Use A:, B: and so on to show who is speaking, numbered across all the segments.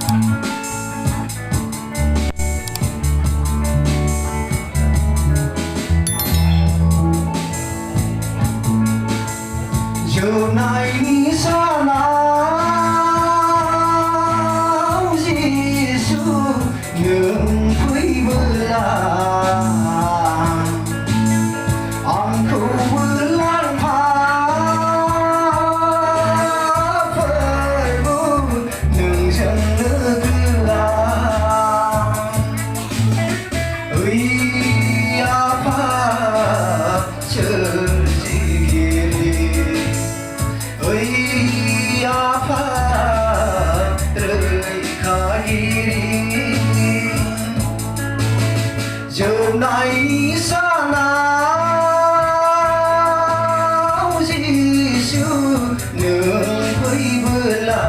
A: giờ này xa nào Giêsu nương quý bela anh khu lang pha phơi bu nương chân nước la ơi apa chờ ơi apa rơi khai giờ này xa nào Giêsu nương với bela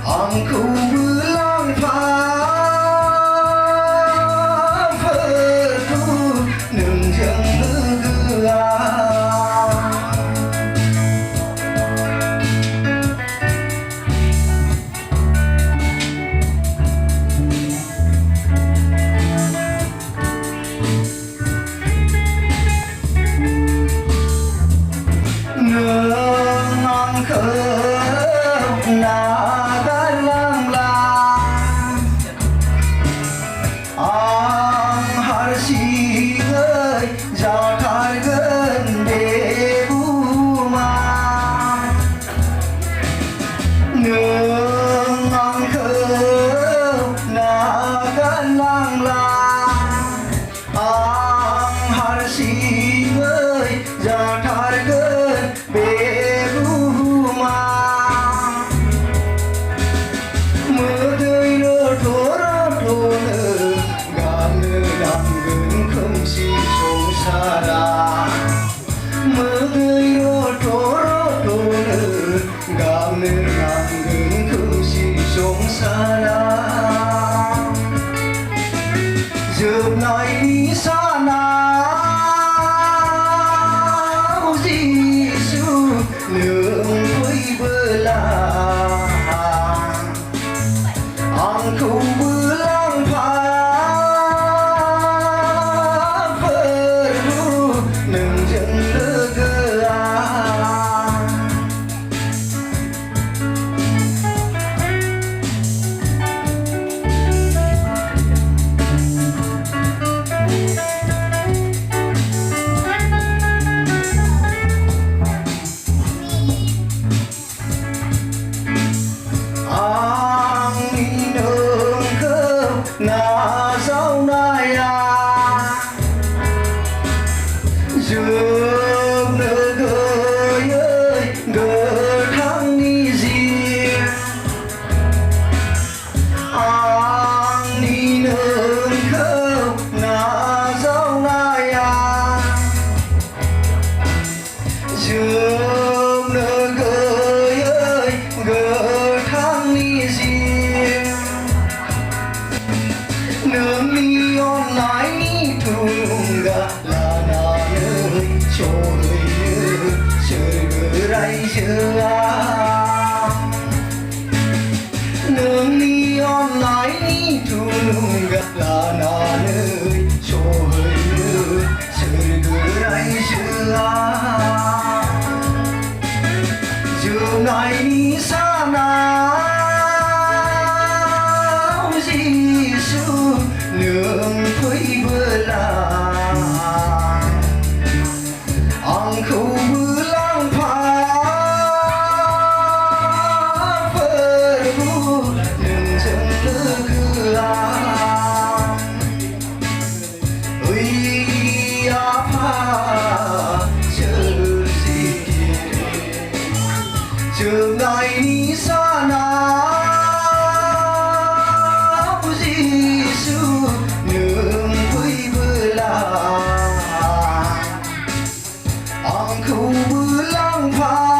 A: anh khu lang pha phơi thu nương chân nước na ga lang lang ang harsi ơi giao thái gần để bu ma nương ang khâu na ga lang lang ang harsi ơi giao thái gần để bu ma mơ tươi rô trô nơ gạo nơ làm gừng không xì sống xa na giờ này xa nào Giêsu nương với bơ la anh không bơ lang pha na sau này dược nợ gơi ơi gờ thăng đi gì anh đi nợ khâu na sau này dược nợ gơi ơi gờ thăng đi gì nương mi on nái thùng gà là na nơi cho người như trời gỡ ray chưa nương mi on nái thùng gà là na nơi cho người như trời gỡ ray chưa giờ này xa nào Giêsu nương với bela anh khu lang pha phơi bu nương chân nước ơi apa chờ gì giờ này xa nào nương với bela anh khu lang pha